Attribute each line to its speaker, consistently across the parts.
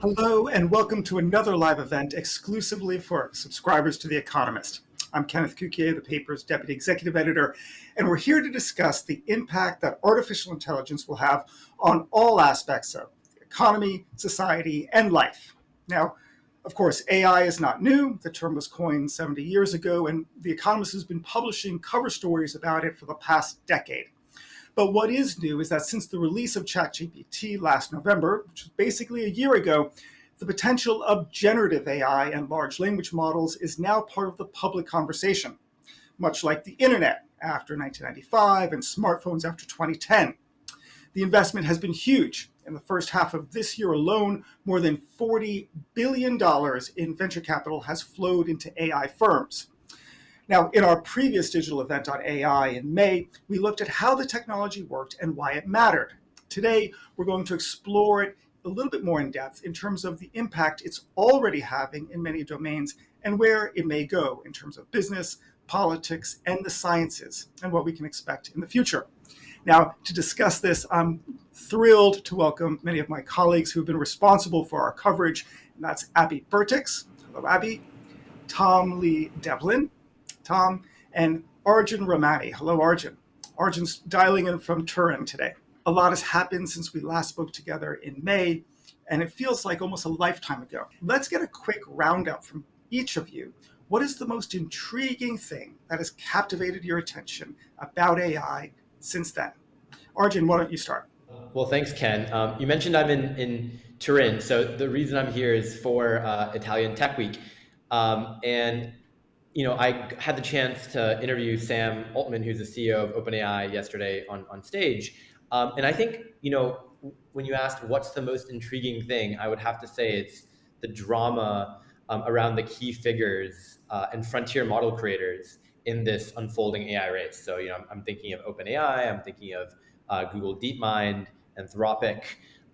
Speaker 1: Hello and welcome to another live event exclusively for subscribers to The Economist. I'm Kenneth Cukier, the paper's deputy executive editor, and we're here to discuss the impact that artificial intelligence will have on all aspects of the economy, society, and life. Now, of course, AI is not new. The term was coined 70 years ago, and The Economist has been publishing cover stories about it for the past decade. But what is new is that since the release of ChatGPT last November, which was basically a year ago, the potential of generative AI and large language models is now part of the public conversation, much like the internet after 1995 and smartphones after 2010. The investment has been huge. In the first half of this year alone, more than $40 billion in venture capital has flowed into AI firms. Now, in our previous digital event on AI in May, we looked at how the technology worked and why it mattered. Today, we're going to explore it a little bit more in depth in terms of the impact it's already having in many domains and where it may go in terms of business, politics, and the sciences, and what we can expect in the future. Now, to discuss this, I'm thrilled to welcome many of my colleagues who've been responsible for our coverage, and that's Abby Bertix. Hello, Abby. Tom Lee Devlin. Tom, and Arjun Ramani. Hello, Arjun. Arjun's dialing in from Turin today. A lot has happened since we last spoke together in May, and it feels like almost a lifetime ago. Let's get a quick roundup from each of you. What is the most intriguing thing that has captivated your attention about AI since then? Arjun, why don't you start?
Speaker 2: Well, thanks, Ken. You mentioned I'm in Turin, so the reason I'm here is for Italian Tech Week, and I had the chance to interview Sam Altman, who's the CEO of OpenAI, yesterday on stage, and I think when you asked what's the most intriguing thing, I would have to say it's the drama around the key figures and frontier model creators in this unfolding AI race. So I'm thinking of OpenAI, I'm thinking of Google DeepMind, Anthropic,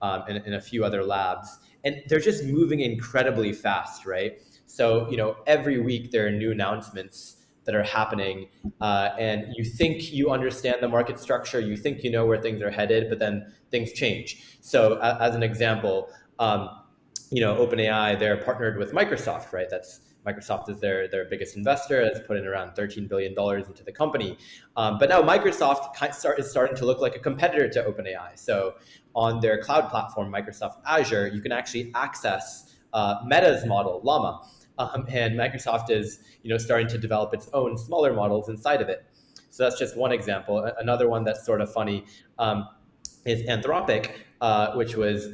Speaker 2: and a few other labs. And they're just moving incredibly fast, right? So, every week there are new announcements that are happening, and you think you understand the market structure, you think you know where things are headed, but then things change. So, as an example, OpenAI, they're partnered with Microsoft, right? Microsoft is their biggest investor, has put in around $13 billion into the company. But now Microsoft is starting to look like a competitor to OpenAI. So on their cloud platform, Microsoft Azure, you can actually access Meta's model, Llama. And Microsoft is starting to develop its own smaller models inside of it. So that's just one example. Another one that's sort of funny is Anthropic, which was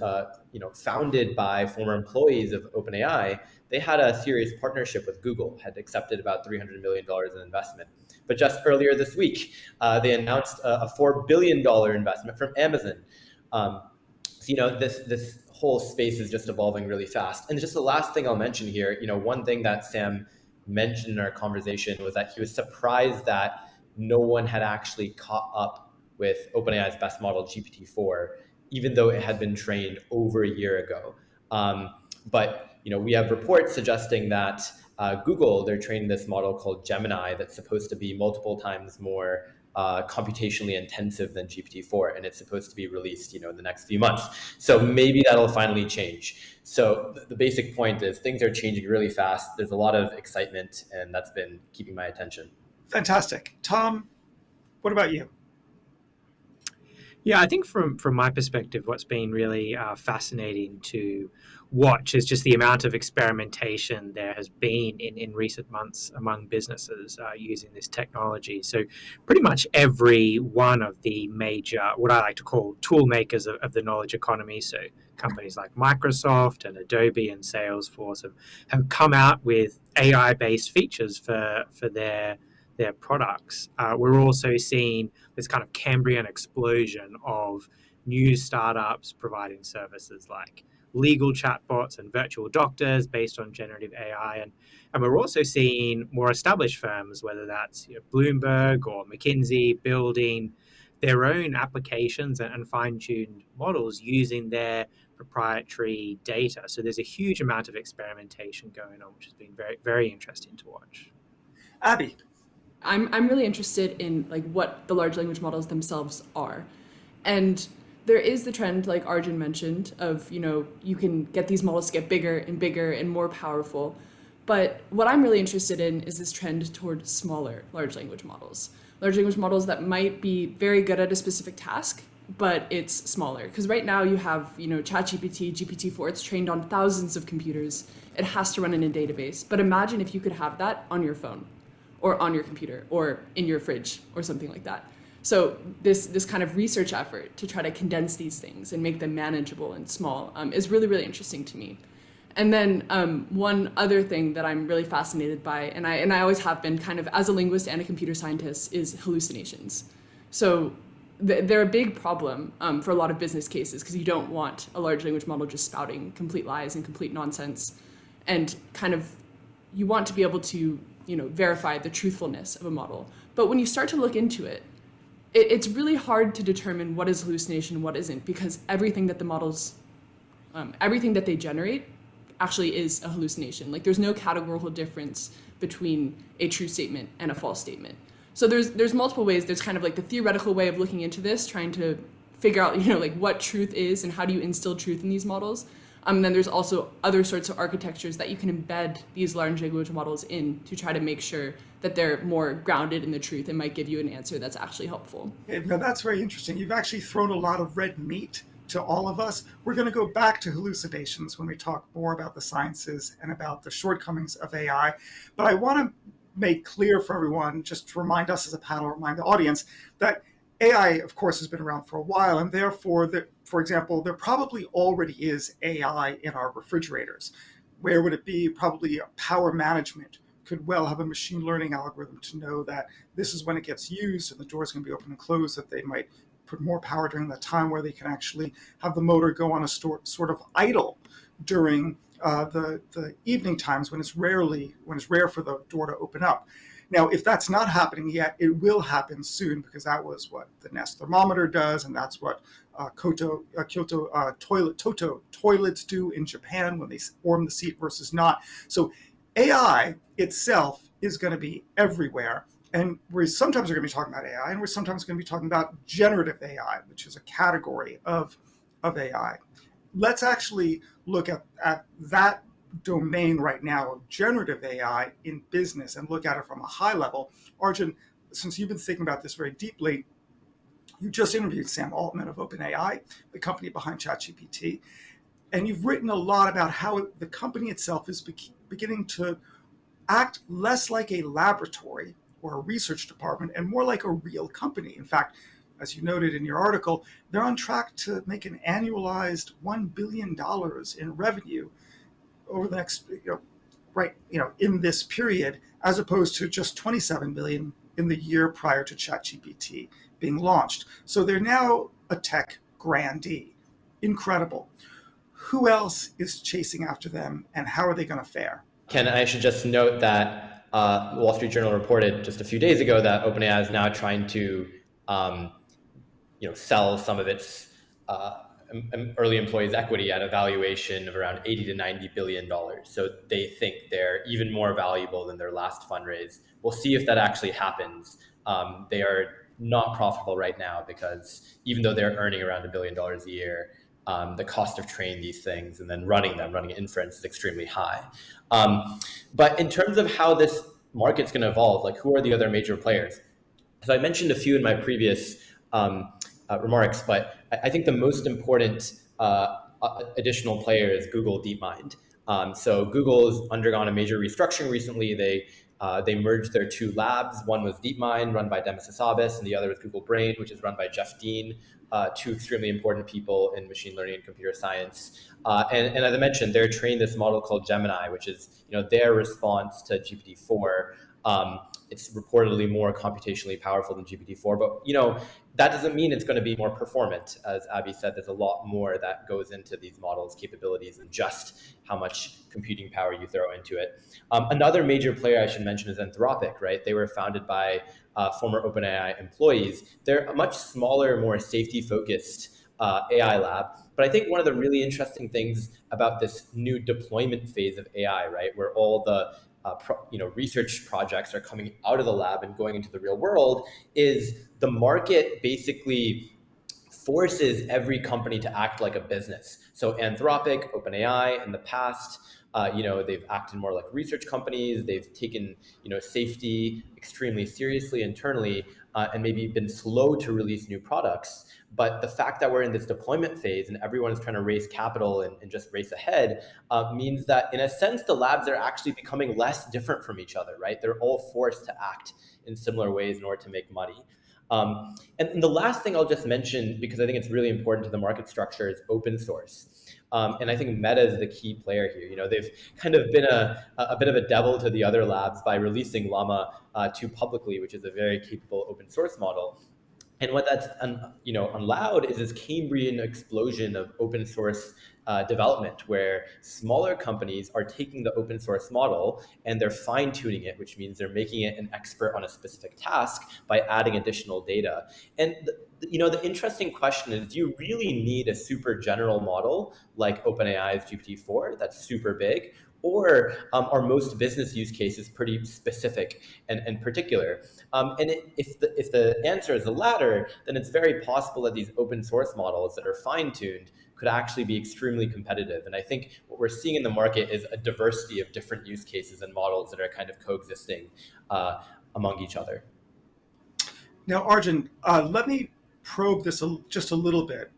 Speaker 2: founded by former employees of OpenAI. They had a serious partnership with Google, had accepted about $300 million in investment. But just earlier this week, they announced a $4 billion investment from Amazon. This whole space is just evolving really fast. And just the last thing I'll mention here, one thing that Sam mentioned in our conversation was that he was surprised that no one had actually caught up with OpenAI's best model, GPT-4, even though it had been trained over a year ago. But we have reports suggesting that Google, they're training this model called Gemini that's supposed to be multiple times more computationally intensive than GPT-4, and it's supposed to be released in the next few months. So maybe that'll finally change. So the basic point is things are changing really fast. There's a lot of excitement, and that's been keeping my attention.
Speaker 1: Fantastic. Tom, what about you?
Speaker 3: Yeah, I think from my perspective, what's been really fascinating to watch is just the amount of experimentation there has been in recent months among businesses using this technology. So pretty much every one of the major, what I like to call tool makers of the knowledge economy, so companies like Microsoft and Adobe and Salesforce have come out with AI-based features for their products. We're also seeing this kind of Cambrian explosion of new startups providing services like legal chatbots and virtual doctors based on generative AI. And we're also seeing more established firms, whether that's Bloomberg or McKinsey, building their own applications and fine-tuned models using their proprietary data. So there's a huge amount of experimentation going on, which has been very, very interesting to watch.
Speaker 1: Abby.
Speaker 4: I'm really interested in what the large language models themselves are. And there is the trend, like Arjun mentioned, of, you can get these models to get bigger and more powerful. But what I'm really interested in is this trend toward smaller large language models. Large language models that might be very good at a specific task, but it's smaller. Because right now you have, ChatGPT, GPT-4, it's trained on thousands of computers. It has to run in a database. But imagine if you could have that on your phone or on your computer or in your fridge or something like that. So this kind of research effort to try to condense these things and make them manageable and small is really, really interesting to me. And then one other thing that I'm really fascinated by, and I always have been kind of as a linguist and a computer scientist, is hallucinations. So they're a big problem for a lot of business cases because you don't want a large language model just spouting complete lies and complete nonsense. And kind of you want to be able to, verify the truthfulness of a model. But when you start to look into it, it's really hard to determine what is hallucination and what isn't, because everything that the models, everything that they generate actually is a hallucination. Like there's no categorical difference between a true statement and a false statement. So there's multiple ways. There's kind of like the theoretical way of looking into this, trying to figure out, like what truth is and how do you instill truth in these models. And then there's also other sorts of architectures that you can embed these large language models in to try to make sure that they're more grounded in the truth and might give you an answer that's actually helpful.
Speaker 1: Now that's very interesting. You've actually thrown a lot of red meat to all of us. We're going to go back to hallucinations when we talk more about the sciences and about the shortcomings of AI. But I want to make clear for everyone, just to remind us as a panel, remind the audience, that AI, of course, has been around for a while, and therefore, for example, there probably already is AI in our refrigerators. Where would it be? Probably power management could well have a machine learning algorithm to know that this is when it gets used and the door is going to be open and closed, that they might put more power during that time, where they can actually have the motor go on a sort of idle during the evening times when it's rare for the door to open up. Now, if that's not happening yet, it will happen soon, because that was what the Nest thermometer does, and that's what Kyoto toilets do in Japan when they warm the seat versus not. So AI itself is going to be everywhere. And we're sometimes going to be talking about AI, and we're sometimes going to be talking about generative AI, which is a category of AI. Let's actually look at that domain right now of generative AI in business and look at it from a high level. Arjun, since you've been thinking about this very deeply, you just interviewed Sam Altman of OpenAI, the company behind ChatGPT, and you've written a lot about how the company itself is beginning to act less like a laboratory or a research department and more like a real company. In fact, as you noted in your article, they're on track to make an annualized $1 billion in revenue over the next, in this period, as opposed to just 27 billion in the year prior to ChatGPT being launched. So they're now a tech grandee. Incredible. Who else is chasing after them, and how are they going to fare?
Speaker 2: Ken, I should just note that Wall Street Journal reported just a few days ago that OpenAI is now trying to, sell some of its early employees' equity at a valuation of around $80 to $90 billion. So they think they're even more valuable than their last fundraise. We'll see if that actually happens. They are not profitable right now because even though they're earning around $1 billion a year, the cost of training these things and then running inference is extremely high. But in terms of how this market's going to evolve, like who are the other major players? So I mentioned a few in my previous remarks, but I think the most important additional player is Google DeepMind. So Google has undergone a major restructuring recently. They merged their two labs. One was DeepMind, run by Demis Hassabis, and the other was Google Brain, which is run by Jeff Dean, two extremely important people in machine learning and computer science. And as I mentioned, they're trained this model called Gemini, which is their response to GPT-4. It's reportedly more computationally powerful than GPT-4, but that doesn't mean it's going to be more performant. As Abby said, there's a lot more that goes into these models' capabilities than just how much computing power you throw into it. Another major player I should mention is Anthropic, right? They were founded by former OpenAI employees. They're a much smaller, more safety-focused AI lab. But I think one of the really interesting things about this new deployment phase of AI, right, where all the research projects are coming out of the lab and going into the real world, is the market basically forces every company to act like a business. So Anthropic, OpenAI, in the past, they've acted more like research companies. They've taken, safety extremely seriously internally, and maybe been slow to release new products. But the fact that we're in this deployment phase and everyone is trying to raise capital and just race ahead means that, in a sense, the labs are actually becoming less different from each other, right? They're all forced to act in similar ways in order to make money. And the last thing I'll just mention, because I think it's really important to the market structure, is open source. And I think Meta is the key player here. They've kind of been a bit of a devil to the other labs by releasing Llama 2 publicly, which is a very capable open source model. And what that's allowed is this Cambrian explosion of open source development, where smaller companies are taking the open source model and they're fine tuning it, which means they're making it an expert on a specific task by adding additional data. And the interesting question is, do you really need a super general model like OpenAI's GPT-4 that's super big? Or are most business use cases pretty specific and particular? If the answer is the latter, then it's very possible that these open source models that are fine-tuned could actually be extremely competitive. And I think what we're seeing in the market is a diversity of different use cases and models that are kind of coexisting among each other.
Speaker 1: Now, Arjun, let me probe this just a little bit.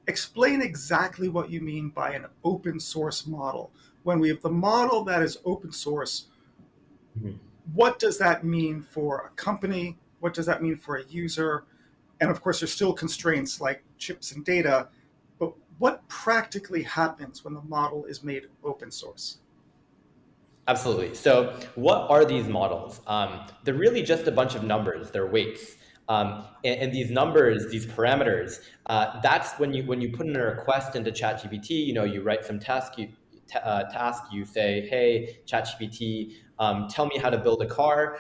Speaker 1: Explain exactly what you mean by an open source model. When we have the model that is open source, what does that mean for a company? What does that mean for a user? And of course, there's still constraints like chips and data, but what practically happens when the model is made open source?
Speaker 2: Absolutely. So what are these models? They're really just a bunch of numbers. They're weights. And these numbers, these parameters, that's when you put in a request into ChatGPT, you write some task, you say, hey, ChatGPT, tell me how to build a car.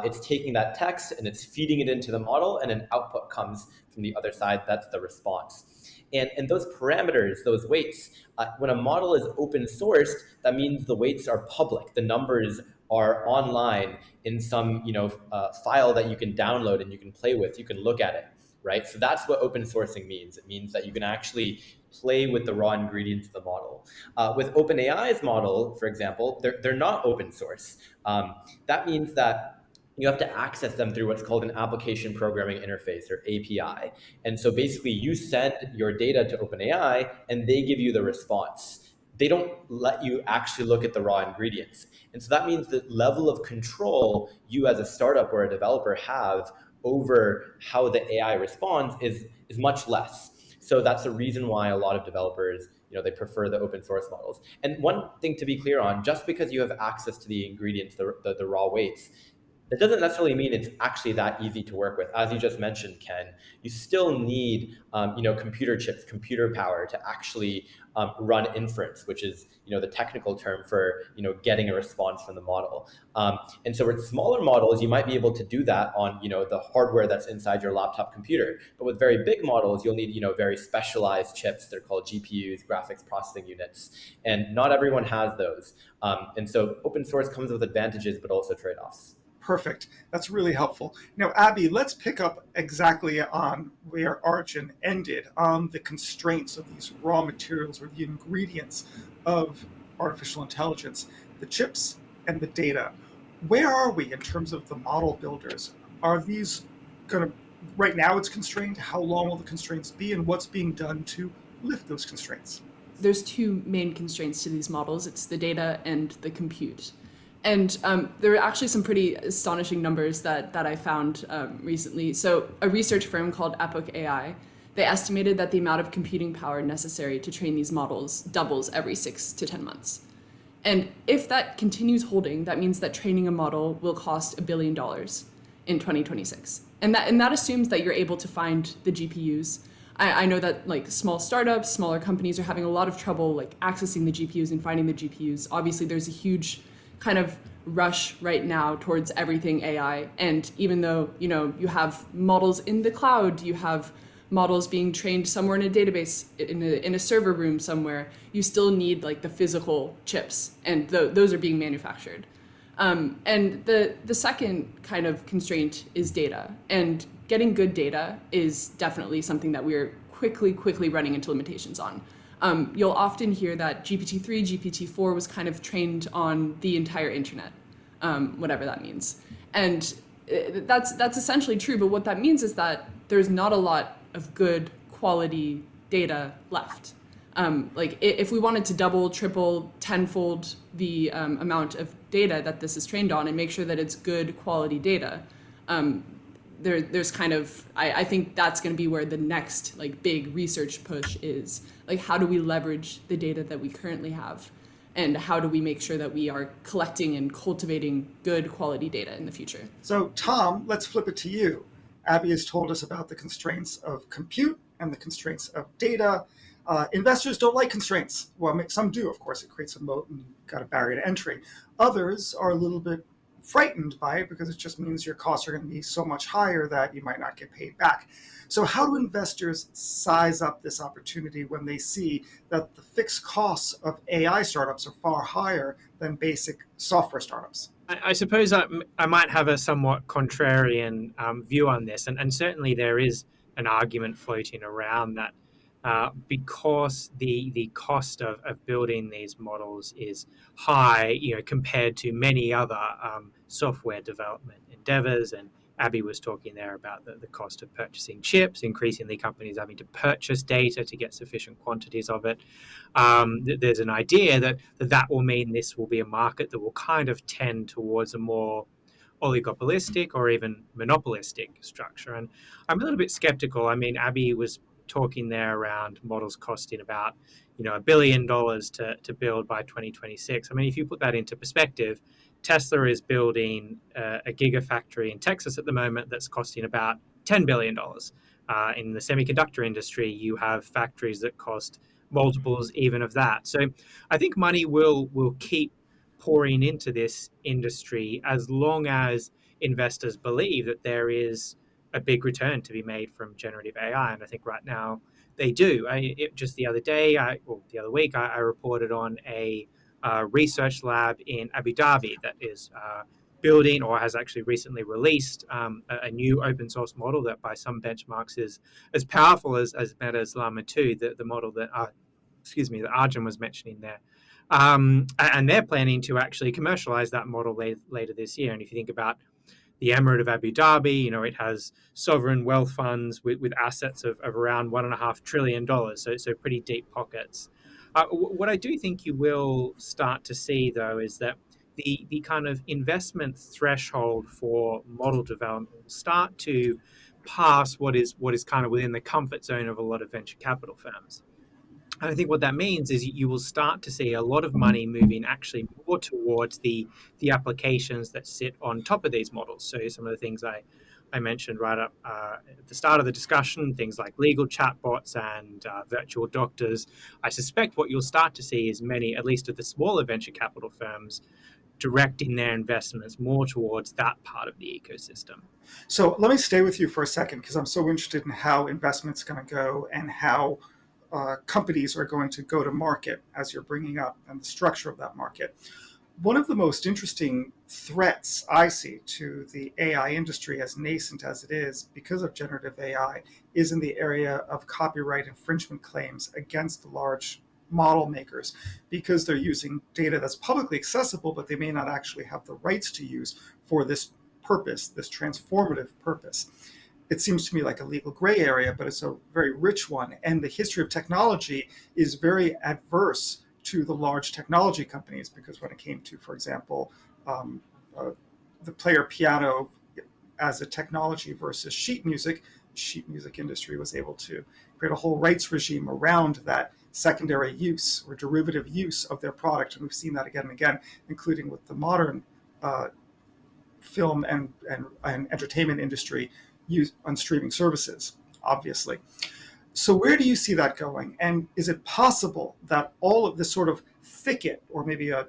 Speaker 2: It's taking that text and it's feeding it into the model, and an output comes from the other side. That's the response. And those parameters, those weights, when a model is open sourced, that means the weights are public. The numbers are online in some file that you can download and you can play with. You can look at it, right? So that's what open sourcing means. It means that you can actually play with the raw ingredients of the model. With OpenAI's model, for example, they're not open source. That means that you have to access them through what's called an application programming interface, or API. And so basically you send your data to OpenAI and they give you the response. They don't let you actually look at the raw ingredients. And so that means the level of control you as a startup or a developer have over how the AI responds is much less. So that's the reason why a lot of developers, they prefer the open source models. And one thing to be clear on, just because you have access to the ingredients, the raw weights, that doesn't necessarily mean it's actually that easy to work with. As you just mentioned, Ken, you still need computer chips, computer power to actually run inference, which is the technical term for getting a response from the model. And so with smaller models, you might be able to do that on the hardware that's inside your laptop computer. But with very big models, you'll need very specialized chips. They're called GPUs, graphics processing units, and not everyone has those. And so open source comes with advantages, but also trade-offs.
Speaker 1: Perfect. That's really helpful. Now, Abby, let's pick up exactly on where Arjun ended, on the constraints of these raw materials or the ingredients of artificial intelligence, the chips and the data. Where are we in terms of the model builders? Are these going to, right now it's constrained, how long will the constraints be, and what's being done to lift those constraints?
Speaker 4: There's two main constraints to these models. It's the data and the compute. And there are actually some pretty astonishing numbers that I found recently. So a research firm called Epoch AI, they estimated that the amount of computing power necessary to train these models doubles every 6 to 10 months. And if that continues holding, that means that training a model will cost $1 billion in 2026. And that assumes that you're able to find the GPUs. I know that small startups, smaller companies are having a lot of trouble accessing the GPUs and finding the GPUs. Obviously, there's a huge kind of rush right now towards everything AI. And even though, you have models in the cloud, you have models being trained somewhere in a database, in a server room somewhere, you still need the physical chips, and those are being manufactured. And the second kind of constraint is data. And getting good data is definitely something that we're quickly running into limitations on. You'll often hear that GPT-3, GPT-4 was kind of trained on the entire internet, whatever that means. And that's essentially true, but what that means is that there's not a lot of good quality data left. Like if we wanted to double, triple, tenfold the amount of data that this is trained on and make sure that it's good quality data, there's kind of, I think that's going to be where the next like big research push is. Like, how do we leverage the data that we currently have? And how do we make sure that we are collecting and cultivating good quality data in the future?
Speaker 1: So, Tom, let's flip it to you. Abby has told us about the constraints of compute and the constraints of data. Investors don't like constraints. Well, some do, of course. It creates a moat and got a barrier to entry. Others are a little bit frightened by it because it just means your costs are going to be so much higher that you might not get paid back. So how do investors size up this opportunity when they see that the fixed costs of AI startups are far higher than basic software startups?
Speaker 3: I suppose I might have a somewhat contrarian view on this, and certainly there is an argument floating around that because the cost of building these models is high, compared to many other software development endeavors. And Abby was talking there about the cost of purchasing chips, increasingly companies having to purchase data to get sufficient quantities of it. There's an idea that will mean this will be a market that will kind of tend towards a more oligopolistic or even monopolistic structure. And I'm a little bit skeptical. I mean, Abby was talking there around models costing about $1 billion to build by 2026. I mean, if you put that into perspective, Tesla is building a gigafactory in Texas at the moment that's costing about $10 billion. In the semiconductor industry, you have factories that cost multiples even of that. So I think money will keep pouring into this industry as long as investors believe that there is a big return to be made from generative AI. And I think right now they do. Just the other week, I reported on a research lab in Abu Dhabi that is building or has actually recently released a new open source model that by some benchmarks is as powerful as Meta's Llama 2, the model that Arjun was mentioning there. And they're planning to actually commercialize that model later this year. And if you think about the Emirate of Abu Dhabi, it has sovereign wealth funds with assets of around $1.5 trillion, so pretty deep pockets. What I do think you will start to see, though, is that the kind of investment threshold for model development will start to pass what is kind of within the comfort zone of a lot of venture capital firms. And I think what that means is you will start to see a lot of money moving actually more towards the applications that sit on top of these models. So some of the things I mentioned right up at the start of the discussion, things like legal chatbots and virtual doctors. I suspect what you'll start to see is many, at least of the smaller venture capital firms, directing their investments more towards that part of the ecosystem.
Speaker 1: So let me stay with you for a second because I'm so interested in how investment's going to go and how companies are going to go to market, as you're bringing up, and the structure of that market. One of the most interesting threats I see to the AI industry, as nascent as it is because of generative AI, is in the area of copyright infringement claims against the large model makers, because they're using data that's publicly accessible, but they may not actually have the rights to use for this purpose, this transformative purpose. It seems to me like a legal gray area, but it's a very rich one. And the history of technology is very adverse to the large technology companies, because when it came to, for example, the player piano as a technology versus sheet music industry was able to create a whole rights regime around that secondary use or derivative use of their product. And we've seen that again and again, including with the modern film and entertainment industry used on streaming services, obviously. So where do you see that going? And is it possible that all of this sort of thicket, or maybe a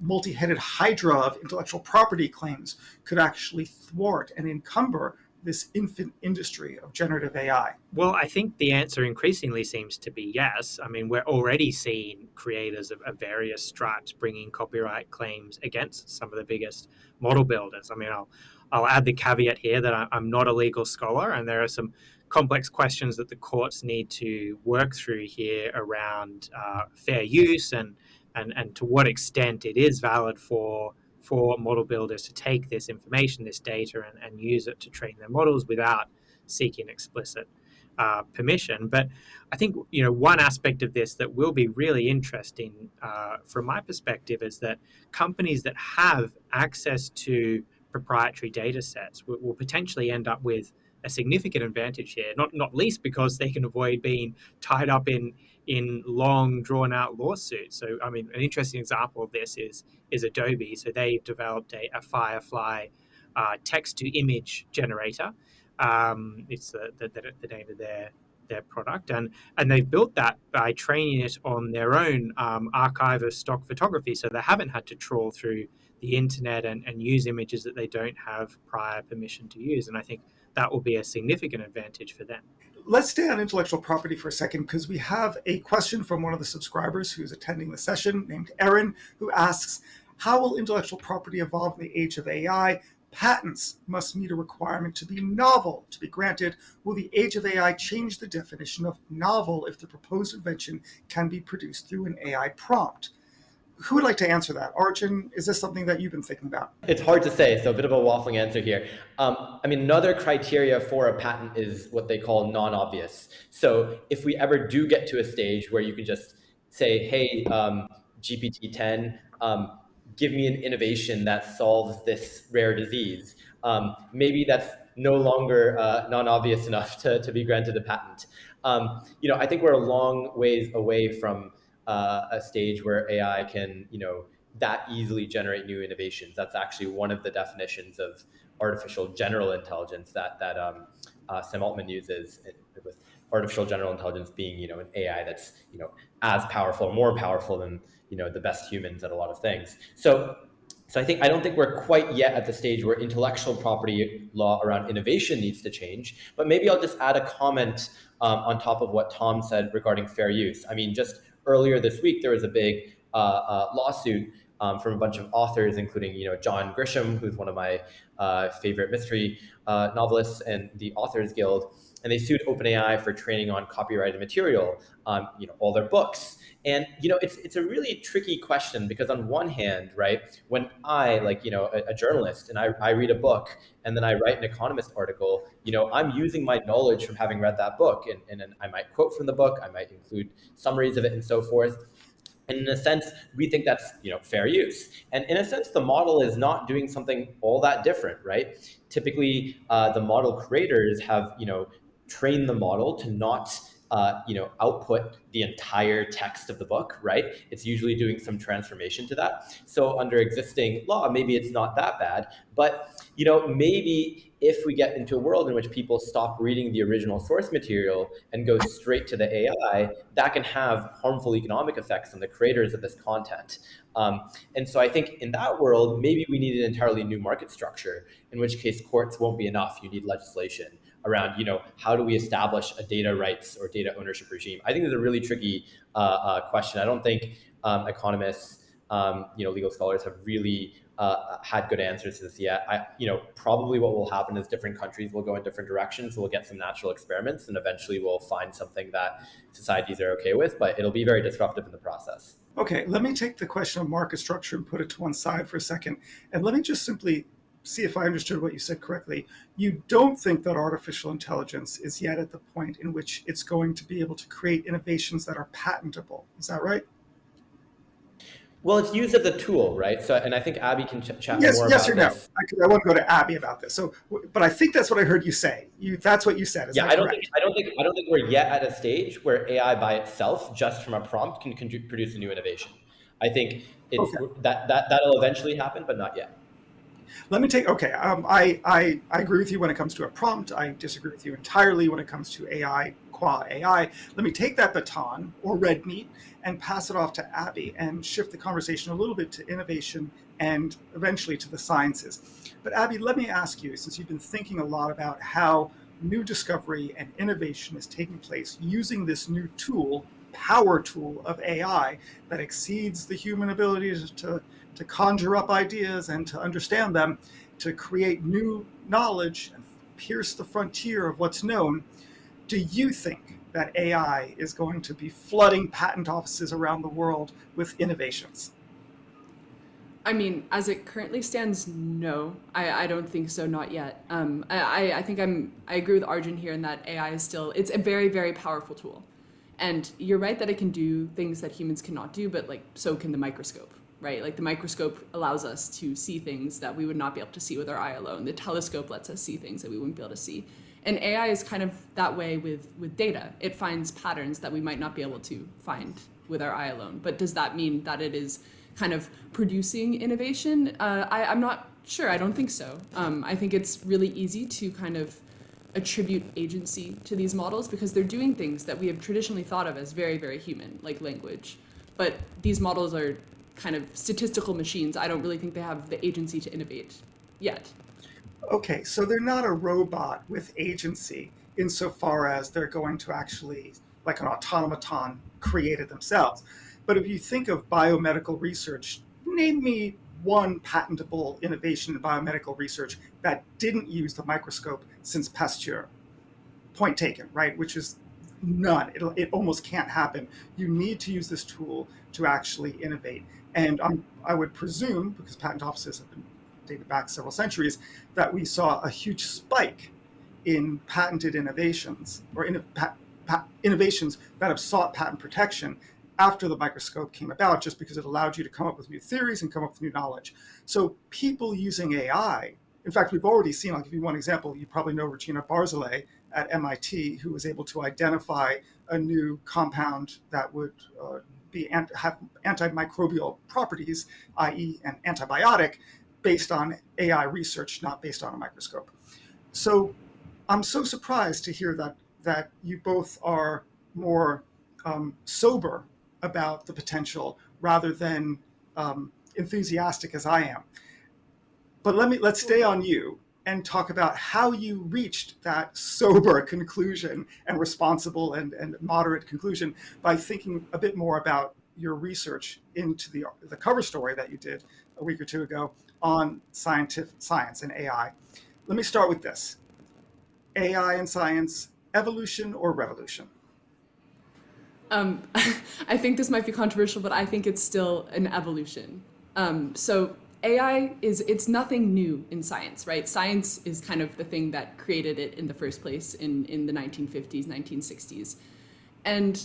Speaker 1: multi-headed hydra of intellectual property claims, could actually thwart and encumber this infant industry of generative AI?
Speaker 3: Well, I think the answer increasingly seems to be yes. I mean, we're already seeing creators of various stripes bringing copyright claims against some of the biggest model builders. I mean, I'll add the caveat here that I'm not a legal scholar, and there are some complex questions that the courts need to work through here around fair use and to what extent it is valid for model builders to take this information, this data, and use it to train their models without seeking explicit permission. But I think one aspect of this that will be really interesting from my perspective is that companies that have access to proprietary data sets will potentially end up with a significant advantage here, not least because they can avoid being tied up in long drawn out lawsuits. So I mean, an interesting example of this is Adobe. So they've developed a Firefly text to image generator. It's the name of their product, and they've built that by training it on their own archive of stock photography, so they haven't had to trawl through the internet and use images that they don't have prior permission to use. And I think that will be a significant advantage for them.
Speaker 1: Let's stay on intellectual property for a second, because we have a question from one of the subscribers who's attending the session named Erin, who asks, how will intellectual property evolve in the age of AI? Patents must meet a requirement to be novel to be granted. Will the age of AI change the definition of novel if the proposed invention can be produced through an AI prompt? Who would like to answer that? Arjun, is this something that you've been thinking about?
Speaker 2: It's hard to say, so a bit of a waffling answer here. I mean, another criteria for a patent is what they call non-obvious. So if we ever do get to a stage where you can just say, hey, GPT-10, give me an innovation that solves this rare disease, maybe that's no longer non-obvious enough to be granted a patent. I think we're a long ways away from a stage where AI can, that easily generate new innovations. That's actually one of the definitions of artificial general intelligence that Sam Altman uses, with artificial general intelligence being, an AI that's, as powerful, more powerful than, the best humans at a lot of things. So I don't think we're quite yet at the stage where intellectual property law around innovation needs to change. But maybe I'll just add a comment on top of what Tom said regarding fair use. I mean, just earlier this week, there was a big lawsuit from a bunch of authors, including John Grisham, who's one of my favorite mystery novelists, and the Authors Guild, and they sued OpenAI for training on copyrighted material, all their books. And it's a really tricky question, because on one hand, right, when I, a journalist, and I read a book and then I write an Economist article, I'm using my knowledge from having read that book, and I might quote from the book, I might include summaries of it and so forth. And in a sense, we think that's fair use. And in a sense, the model is not doing something all that different, right? Typically, the model creators have trained the model to not output the entire text of the book, right? It's usually doing some transformation to that. So under existing law, maybe it's not that bad, but maybe if we get into a world in which people stop reading the original source material and go straight to the AI, that can have harmful economic effects on the creators of this content. And so I think in that world, maybe we need an entirely new market structure, in which case courts won't be enough. You need legislation around, how do we establish a data rights or data ownership regime? I think it's a really tricky question. I don't think economists, legal scholars have really had good answers to this yet. Probably what will happen is different countries will go in different directions. We'll get some natural experiments, and eventually we'll find something that societies are okay with, but it'll be very disruptive in the process.
Speaker 1: Okay, let me take the question of market structure and put it to one side for a second. And let me just simply see if I understood what you said correctly. You don't think that artificial intelligence is yet at the point in which it's going to be able to create innovations that are patentable. Is that right?
Speaker 2: Well, it's used as a tool, right? So, and I think Abby can chat more about
Speaker 1: yes or no.
Speaker 2: this.
Speaker 1: I want to go to Abby about this. So, but I think that's what I heard you say. That's what you said. Is
Speaker 2: Yeah,
Speaker 1: that
Speaker 2: I don't
Speaker 1: correct?
Speaker 2: think we're yet at a stage where AI by itself, just from a prompt, can produce a new innovation. I think it's that'll eventually happen, but not yet.
Speaker 1: Let me take, I agree with you when it comes to a prompt. I disagree with you entirely when it comes to AI, qua AI. Let me take that baton, or red meat, and pass it off to Abby and shift the conversation a little bit to innovation and eventually to the sciences. But Abby, let me ask you, since you've been thinking a lot about how new discovery and innovation is taking place using this new tool, power tool of AI that exceeds the human abilities to conjure up ideas and to understand them, to create new knowledge and pierce the frontier of what's known. do you think that AI is going to be flooding patent offices around the world with innovations?
Speaker 4: I mean, as it currently stands, no, I don't think so, not yet. I think I agree with Arjun here in that AI is still, it's a very, very powerful tool. And you're right that it can do things that humans cannot do, but like, so can the microscope, right? Like the microscope allows us to see things that we would not be able to see with our eye alone. The telescope lets us see things that we wouldn't be able to see. And AI is kind of that way with data. It finds patterns that we might not be able to find with our eye alone. But does that mean that it is kind of producing innovation? I'm not sure. I don't think so. I think it's really easy to kind of attribute agency to these models because they're doing things that we have traditionally thought of as very, very human, like language. But these models are kind of statistical machines. I don't really think they have the agency to innovate yet.
Speaker 1: Okay, so they're not a robot with agency insofar as they're going to actually, like an automaton, create it themselves. But if you think of biomedical research, name me one patentable innovation in biomedical research that didn't use the microscope since Pasteur. Point taken, right? Which is none. It almost can't happen. You need to use this tool to actually innovate. And I would presume, because patent offices have been dated back several centuries, that we saw a huge spike in patented innovations or innovations that have sought patent protection after the microscope came about, just because it allowed you to come up with new theories and come up with new knowledge. So people using AI, in fact, we've already seen, I'll give you one example. You probably know Regina Barzilay at MIT, who was able to identify a new compound that would have antimicrobial properties, i.e. an antibiotic, based on AI research, not based on a microscope. So I'm so surprised to hear that you both are more sober about the potential rather than enthusiastic as I am. But let's stay on you and talk about how you reached that sober conclusion and responsible and moderate conclusion by thinking a bit more about your research into the cover story that you did a week or two ago on science and AI. Let me start with this. AI and science, evolution or revolution?
Speaker 4: I think this might be controversial, but I think it's still an evolution. So AI it's nothing new in science, right? Science is kind of the thing that created it in the first place in the 1950s, 1960s. And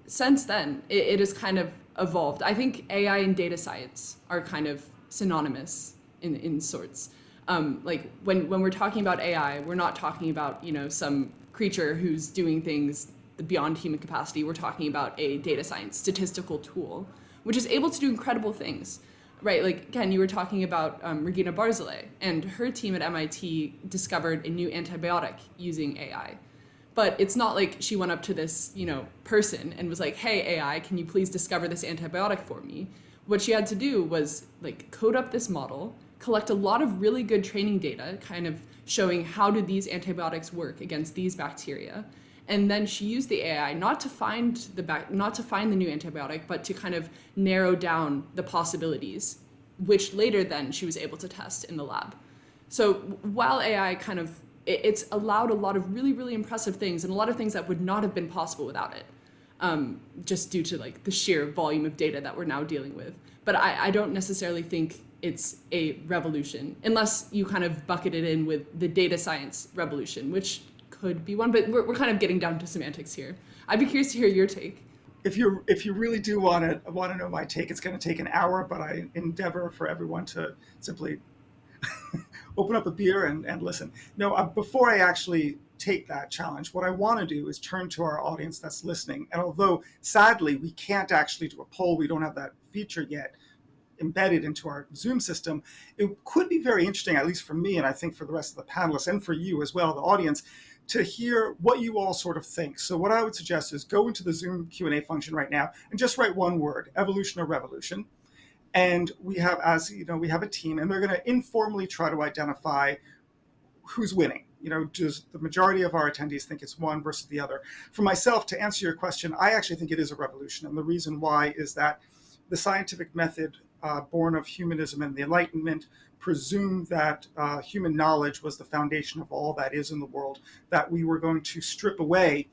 Speaker 4: since then, it has kind of evolved. I think AI and data science are kind of synonymous in sorts. Like when we're talking about AI, we're not talking about, some creature who's doing things beyond human capacity. We're talking about a data science statistical tool, which is able to do incredible things, right? Like, Ken, you were talking about Regina Barzilay, and her team at MIT discovered a new antibiotic using AI. But it's not like she went up to this, person and was like, hey, AI, can you please discover this antibiotic for me? What she had to do was like code up this model, collect a lot of really good training data, kind of showing how do these antibiotics work against these bacteria. And then she used the AI not to find the new antibiotic, but to kind of narrow down the possibilities, which later then she was able to test in the lab. So while AI it's allowed a lot of really, really impressive things and a lot of things that would not have been possible without it, just due to like the sheer volume of data that we're now dealing with. But I don't necessarily think it's a revolution, unless you kind of bucket it in with the data science revolution, which could be one, but we're kind of getting down to semantics here. I'd be curious to hear your take.
Speaker 1: If you really do want to know my take, it's going to take an hour, but I endeavor for everyone to simply open up a beer and listen. No, before I actually take that challenge, what I want to do is turn to our audience that's listening. And although sadly we can't actually do a poll, we don't have that feature yet embedded into our Zoom system, it could be very interesting, at least for me, and I think for the rest of the panelists and for you as well, the audience, to hear what you all sort of think. So what I would suggest is go into the Zoom Q&A function right now and just write one word, evolution or revolution. And we have, as you know, we have a team, and they're going to informally try to identify who's winning. Does the majority of our attendees think it's one versus the other? For myself, to answer your question, I actually think it is a revolution. And the reason why is that the scientific method born of humanism and the Enlightenment, presumed that human knowledge was the foundation of all that is in the world, that we were going to strip away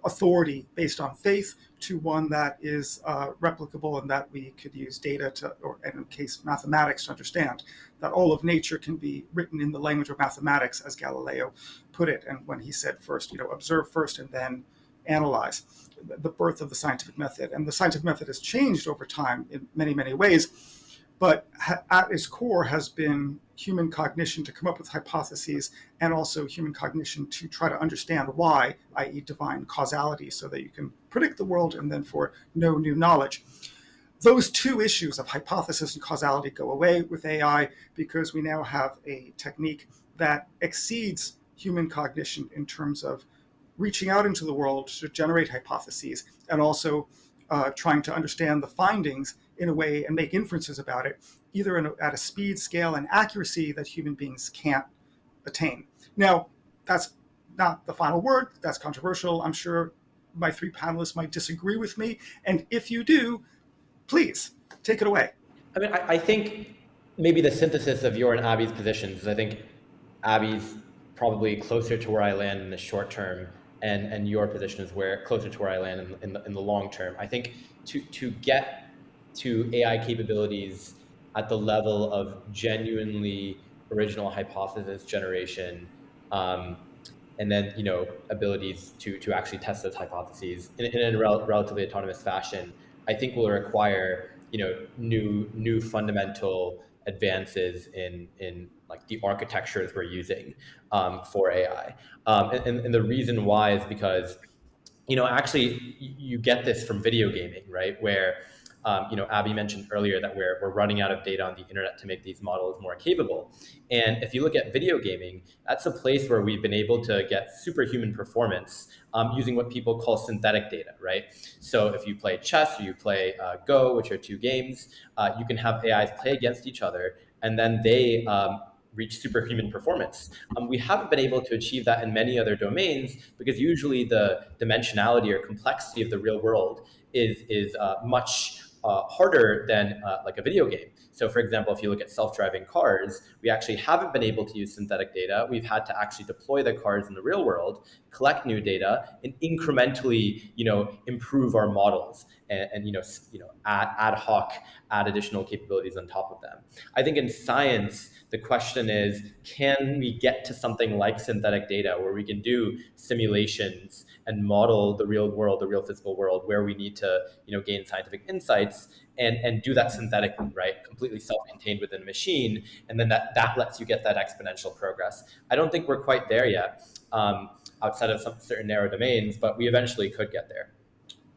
Speaker 1: authority based on faith to one that is replicable and that we could use data to, or in case mathematics, to understand that all of nature can be written in the language of mathematics, as Galileo put it. And when he said first, observe first and then analyze, the birth of the scientific method. And the scientific method has changed over time in many, many ways, but at its core has been human cognition to come up with hypotheses, and also human cognition to try to understand why, i.e. divine causality, so that you can predict the world and then for no new knowledge. Those two issues of hypothesis and causality go away with AI because we now have a technique that exceeds human cognition in terms of reaching out into the world to generate hypotheses, and also trying to understand the findings in a way and make inferences about it, either at a speed, scale, and accuracy that human beings can't attain. Now, that's not the final word. That's controversial. I'm sure my three panelists might disagree with me. And if you do, please take it away.
Speaker 2: I mean, I think maybe the synthesis of your and Abby's positions is, I think Abby's probably closer to where I land in the short term, and your position is closer to where I land in the long term. I think to get to AI capabilities at the level of genuinely original hypothesis generation, and then abilities to actually test those hypotheses in a relatively autonomous fashion, I think will require new fundamental advances in like the architectures we're using for AI. And the reason why is because actually you get this from video gaming, right? Where Abby mentioned earlier that we're running out of data on the internet to make these models more capable. And if you look at video gaming, that's a place where we've been able to get superhuman performance using what people call synthetic data, right? So if you play chess or you play Go, which are two games, you can have AIs play against each other, and then they reach superhuman performance. We haven't been able to achieve that in many other domains because usually the dimensionality or complexity of the real world is much harder than like a video game. So for example, if you look at self-driving cars, we actually haven't been able to use synthetic data. We've had to actually deploy the cars in the real world, collect new data, and incrementally, improve our models and ad hoc, add additional capabilities on top of them. I think in science, the question is, can we get to something like synthetic data where we can do simulations and model the real world, the real physical world, where we need to, gain scientific insights and do that synthetically, right? Completely self-contained within a machine. And then that lets you get that exponential progress. I don't think we're quite there yet outside of some certain narrow domains, but we eventually could get there.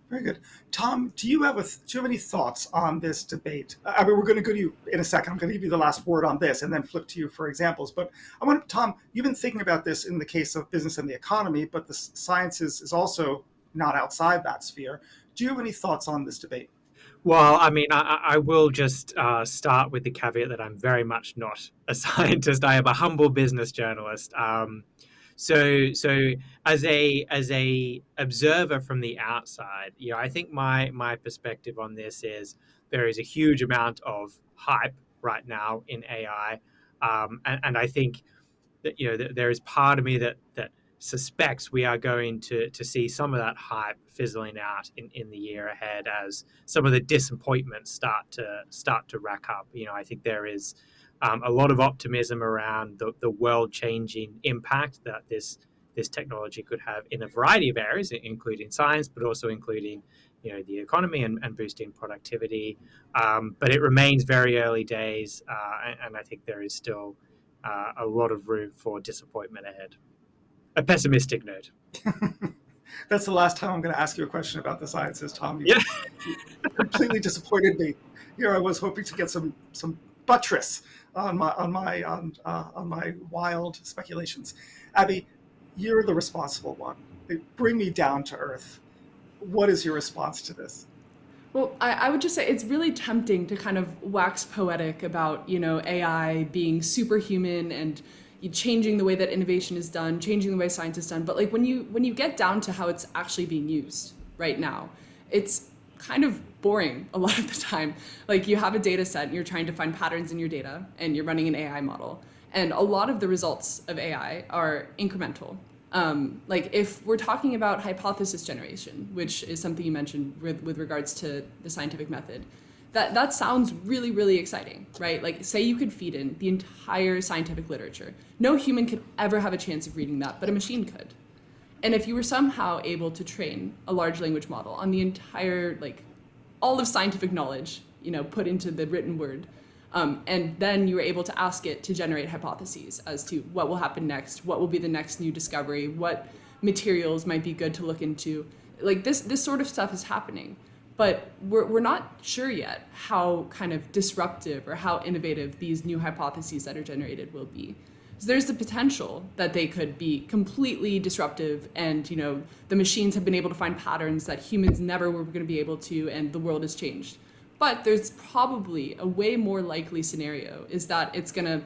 Speaker 1: Very good. Tom, do you have any thoughts on this debate? I mean, we're going to go to you in a second. I'm going to give you the last word on this and then flip to you for examples. But Tom, you've been thinking about this in the case of business and the economy, but the sciences is also not outside that sphere. Do you have any thoughts on this debate?
Speaker 3: Well, I mean, I will just start with the caveat that I'm very much not a scientist. I am a humble business journalist. So as a observer from the outside, I think my perspective on this is there is a huge amount of hype right now in AI, and I think that there is part of me that suspects we are going to see some of that hype fizzling out in the year ahead as some of the disappointments start to rack up. I think there is a lot of optimism around the world-changing impact that this technology could have in a variety of areas, including science, but also including the economy and boosting productivity. But it remains very early days, and I think there is still a lot of room for disappointment ahead. A pessimistic note.
Speaker 1: That's the last time I'm going to ask you a question about the sciences, Tom.
Speaker 3: You
Speaker 1: completely disappointed me. Here I was hoping to get some buttress on my wild speculations. Abby, you're the responsible one. Bring me down to earth. What is your response to this?
Speaker 4: Well, I would just say it's really tempting to kind of wax poetic about, AI being superhuman and changing the way that innovation is done, changing the way science is done. But like when you get down to how it's actually being used right now, it's kind of boring a lot of the time. Like you have a data set and you're trying to find patterns in your data and you're running an AI model. And a lot of the results of AI are incremental. Like if we're talking about hypothesis generation, which is something you mentioned with regards to the scientific method, that sounds really, really exciting, right? Like say you could feed in the entire scientific literature. No human could ever have a chance of reading that, but a machine could. And if you were somehow able to train a large language model on the entire, like all of scientific knowledge, put into the written word, and then you were able to ask it to generate hypotheses as to what will happen next, what will be the next new discovery, what materials might be good to look into. Like this sort of stuff is happening, but we're not sure yet how kind of disruptive or how innovative these new hypotheses that are generated will be. So there's the potential that they could be completely disruptive and, the machines have been able to find patterns that humans never were going to be able to, and the world has changed. But there's probably a way more likely scenario is that it's going to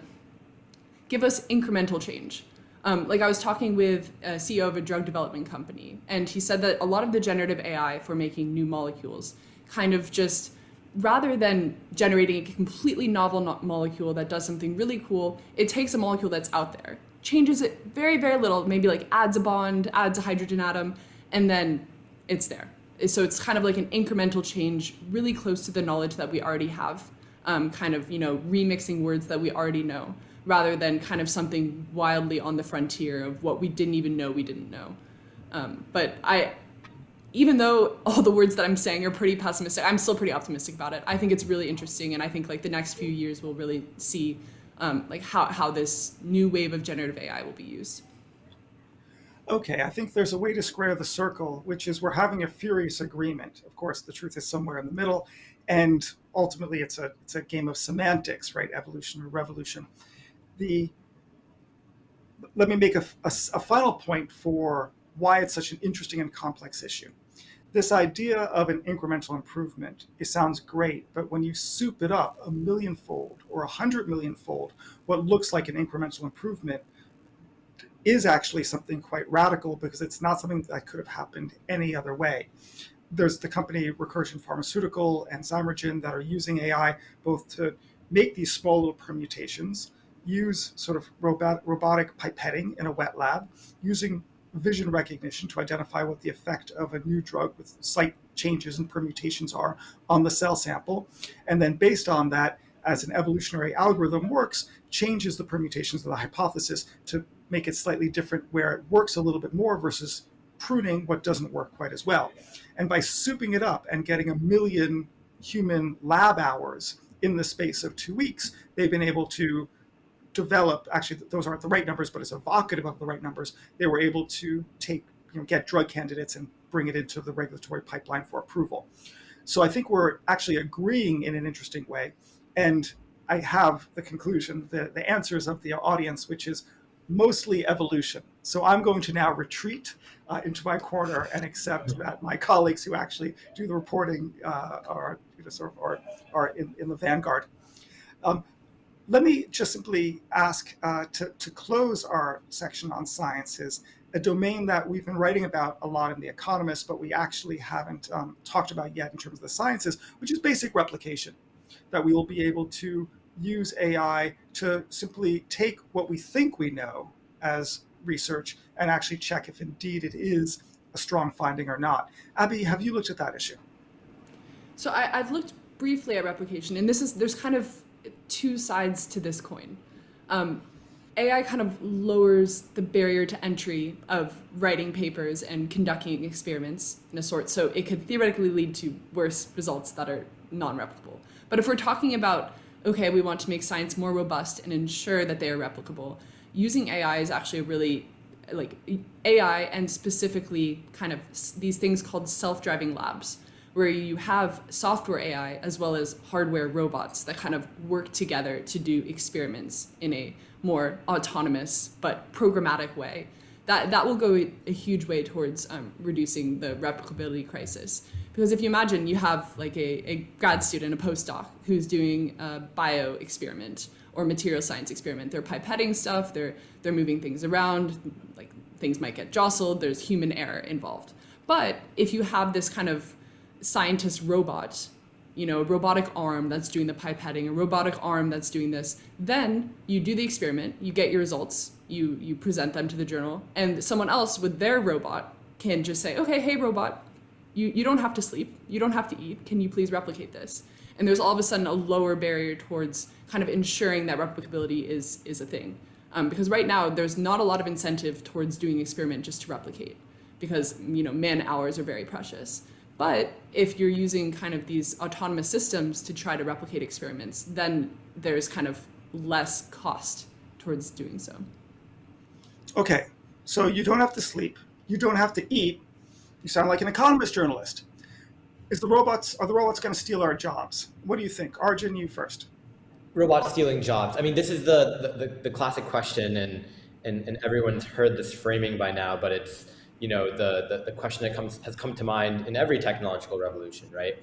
Speaker 4: give us incremental change. Like I was talking with a CEO of a drug development company, and he said that a lot of the generative AI for making new molecules kind of just, rather than generating a completely novel molecule that does something really cool, it takes a molecule that's out there, changes it very, very little, maybe like adds a bond, adds a hydrogen atom, and then it's there. So it's kind of like an incremental change, really close to the knowledge that we already have, kind of, remixing words that we already know, rather than kind of something wildly on the frontier of what we didn't even know we didn't know. But even though all the words that I'm saying are pretty pessimistic, I'm still pretty optimistic about it. I think it's really interesting, and I think like the next few years we'll really see like how this new wave of generative AI will be used.
Speaker 1: Okay, I think there's a way to square the circle, which is we're having a furious agreement. Of course, the truth is somewhere in the middle, and ultimately it's a game of semantics, right? Evolution or revolution. Let me make a final point for why it's such an interesting and complex issue. This idea of an incremental improvement, it sounds great, but when you soup it up a millionfold or 100 millionfold, what looks like an incremental improvement is actually something quite radical, because it's not something that could have happened any other way. There's the company Recursion Pharmaceutical and Zymergen that are using AI both to make these small little permutations, use sort of robotic pipetting in a wet lab, using vision recognition to identify what the effect of a new drug with slight changes and permutations are on the cell sample. And then based on that, as an evolutionary algorithm works, changes the permutations of the hypothesis to make it slightly different where it works a little bit more versus pruning what doesn't work quite as well. And by souping it up and getting 1 million human lab hours in the space of 2 weeks, they've been able to develop, actually those aren't the right numbers, but it's evocative of the right numbers. They were able to get drug candidates and bring it into the regulatory pipeline for approval. So I think we're actually agreeing in an interesting way. And I have the conclusion, the answers of the audience, which is mostly evolution. So I'm going to now retreat into my corner and accept that my colleagues who actually do the reporting are in the vanguard. Let me just simply ask to close our section on sciences, a domain that we've been writing about a lot in The Economist, but we actually haven't talked about yet in terms of the sciences, which is basic replication, that we will be able to use AI to simply take what we think we know as research and actually check if indeed it is a strong finding or not. Abby, have you looked at that issue?
Speaker 4: So I've looked briefly at replication, and there's kind of two sides to this coin. AI kind of lowers the barrier to entry of writing papers and conducting experiments in a sort, so it could theoretically lead to worse results that are non-replicable. But if we're talking about, okay, we want to make science more robust and ensure that they are replicable, using AI is actually really, like AI and specifically kind of these things called self-driving labs, where you have software AI as well as hardware robots that kind of work together to do experiments in a more autonomous but programmatic way. That will go a huge way towards reducing the replicability crisis. Because if you imagine you have like a grad student, a postdoc, who's doing a bio experiment or material science experiment, they're pipetting stuff, they're moving things around, like things might get jostled, there's human error involved. But if you have this kind of scientist robot, a robotic arm that's doing the pipetting, a robotic arm that's doing this. Then you do the experiment, you get your results, you present them to the journal, and someone else with their robot can just say, okay, hey robot, you don't have to sleep, you don't have to eat, can you please replicate this? And there's all of a sudden a lower barrier towards kind of ensuring that replicability is a thing. Because right now there's not a lot of incentive towards doing an experiment just to replicate, because man hours are very precious. But if you're using kind of these autonomous systems to try to replicate experiments, then there's kind of less cost towards doing so.
Speaker 1: Okay, so you don't have to sleep, you don't have to eat. You sound like an economist journalist. Are the robots going to steal our jobs? What do you think? Arjun, you first.
Speaker 2: Robots stealing jobs. I mean, this is the classic question, and everyone's heard this framing by now, but it's the question that has come to mind in every technological revolution, right?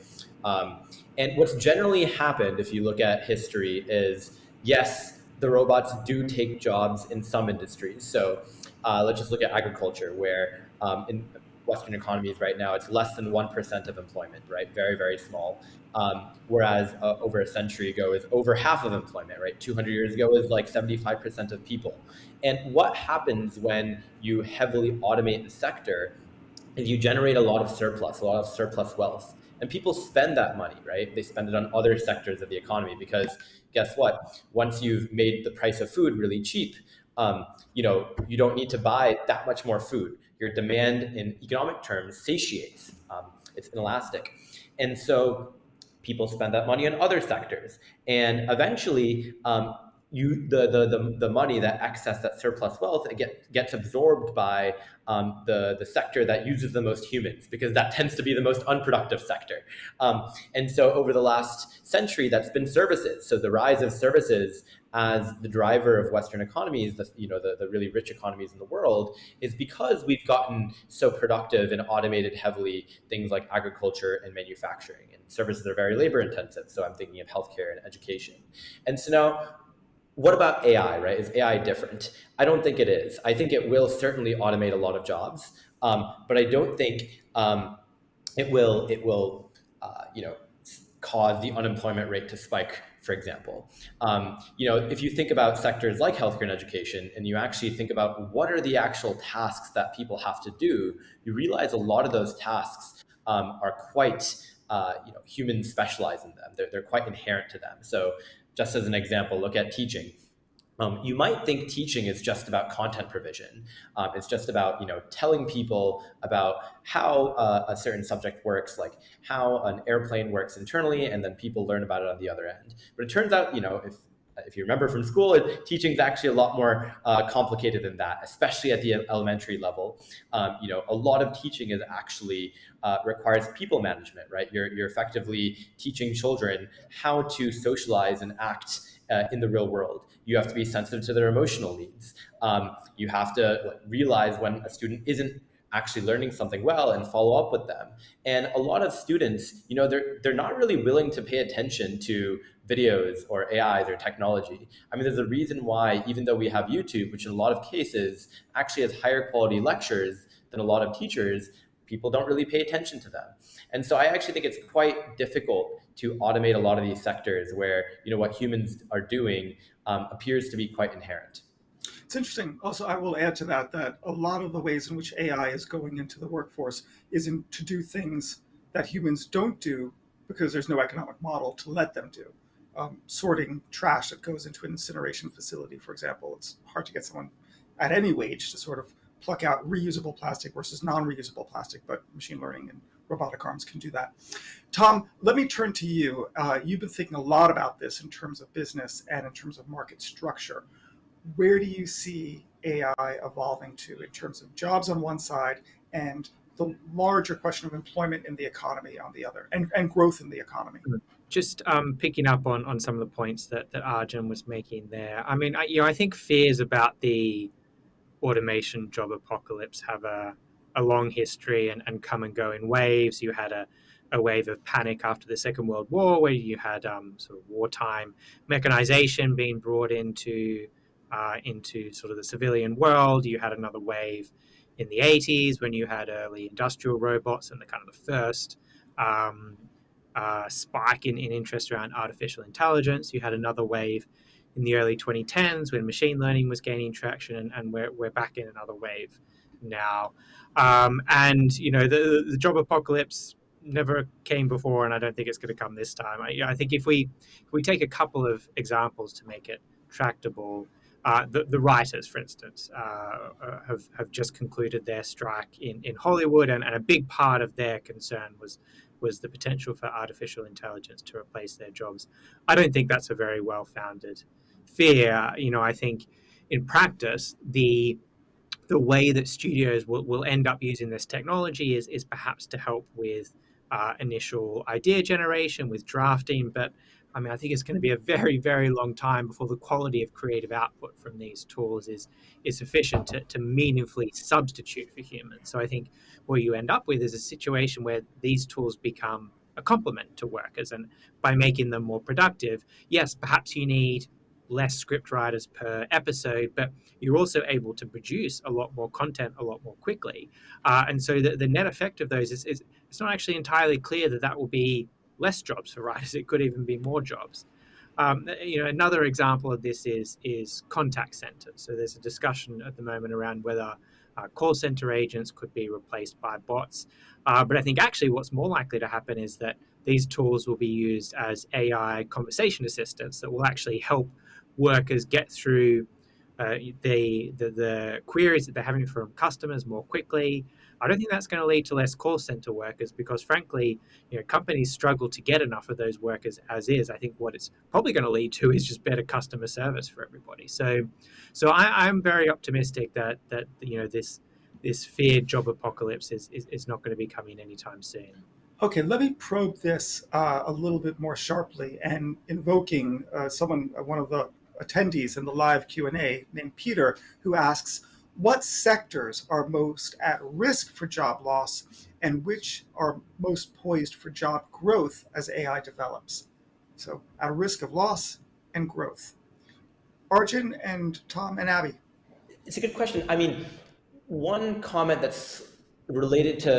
Speaker 2: And what's generally happened, if you look at history, is yes, the robots do take jobs in some industries. So let's just look at agriculture, where in Western economies right now, it's less than 1% of employment, right? Very, very small. Whereas over a century ago is over half of employment, right? 200 years ago is like 75% of people. And what happens when you heavily automate the sector is you generate a lot of surplus wealth. And people spend that money, right? They spend it on other sectors of the economy because guess what? Once you've made the price of food really cheap, you don't need to buy that much more food. Your demand in economic terms satiates. It's inelastic. And so people spend that money on other sectors. And eventually, the money, that excess, that surplus wealth, it gets absorbed by the sector that uses the most humans, because that tends to be the most unproductive sector. And so over the last century, that's been services. So the rise of services as the driver of Western economies, the really rich economies in the world, is because we've gotten so productive and automated heavily things like agriculture and manufacturing. And services are very labor intensive. So I'm thinking of healthcare and education. And so now, what about AI, right? Is AI different? I don't think it is. I think it will certainly automate a lot of jobs, but I don't think it will cause the unemployment rate to spike, for example. If you think about sectors like healthcare and education, and you actually think about what are the actual tasks that people have to do, you realize a lot of those tasks are quite, humans specialize in them. They're quite inherent to them. So just as an example, look at teaching. You might think teaching is just about content provision. It's just about telling people about how a certain subject works, like how an airplane works internally, and then people learn about it on the other end. But it turns out, if you remember from school, teaching is actually a lot more complicated than that, especially at the elementary level. A lot of teaching is actually requires people management, right? You're effectively teaching children how to socialize and act in the real world. You have to be sensitive to their emotional needs. You have to realize when a student isn't actually learning something well and follow up with them. And a lot of students, they're not really willing to pay attention to videos or AIs or technology. I mean, there's a reason why, even though we have YouTube, which in a lot of cases actually has higher quality lectures than a lot of teachers, people don't really pay attention to them. And so I actually think it's quite difficult to automate a lot of these sectors where, what humans are doing appears to be quite inherent.
Speaker 1: It's interesting. Also, I will add to that a lot of the ways in which AI is going into the workforce is to do things that humans don't do because there's no economic model to let them do. Sorting trash that goes into an incineration facility, for example. It's hard to get someone at any wage to sort of pluck out reusable plastic versus non-reusable plastic, but machine learning and robotic arms can do that. Tom, let me turn to you. You've been thinking a lot about this in terms of business and in terms of market structure. Where do you see AI evolving to in terms of jobs on one side and the larger question of employment in the economy on the other, and growth in the economy?
Speaker 3: Just picking up on some of the points that Arjun was making there. I mean, I think fears about the automation job apocalypse have a long history and come and go in waves. You had a wave of panic after the Second World War, where you had sort of wartime mechanization being brought into sort of the civilian world. You had another wave in the 80s when you had early industrial robots and the kind of the first spike in interest around artificial intelligence. You had another wave in the early 2010s when machine learning was gaining traction, and we're back in another wave now. And the job apocalypse never came before, and I don't think it's going to come this time. I think if we take a couple of examples to make it tractable, the writers, for instance, have just concluded their strike in Hollywood, and a big part of their concern was the potential for artificial intelligence to replace their jobs. I don't think that's a very well-founded fear. I think in practice, the way that studios will end up using this technology is perhaps to help with initial idea generation, with drafting. But I think it's going to be a very, very long time before the quality of creative output from these tools is sufficient to meaningfully substitute for humans. So I think what you end up with is a situation where these tools become a complement to workers. And by making them more productive, yes, perhaps you need less script writers per episode, but you're also able to produce a lot more content a lot more quickly. And so the net effect of those is it's not actually entirely clear that will be less jobs for writers. It could even be more jobs. Another example of this is contact centers. So there's a discussion at the moment around whether call center agents could be replaced by bots. But I think actually what's more likely to happen is that these tools will be used as AI conversation assistants that will actually help workers get through the queries that they're having from customers more quickly. I don't think that's going to lead to less call center workers because, frankly, companies struggle to get enough of those workers as is. I think what it's probably going to lead to is just better customer service for everybody. So I'm very optimistic that this feared job apocalypse is not going to be coming anytime soon.
Speaker 1: Okay, let me probe this a little bit more sharply, and invoking one of the attendees in the live Q&A named Peter, who asks, what sectors are most at risk for job loss and which are most poised for job growth as AI develops? So at risk of loss and growth. Arjun and Tom and Abby.
Speaker 2: It's a good question. One comment that's related to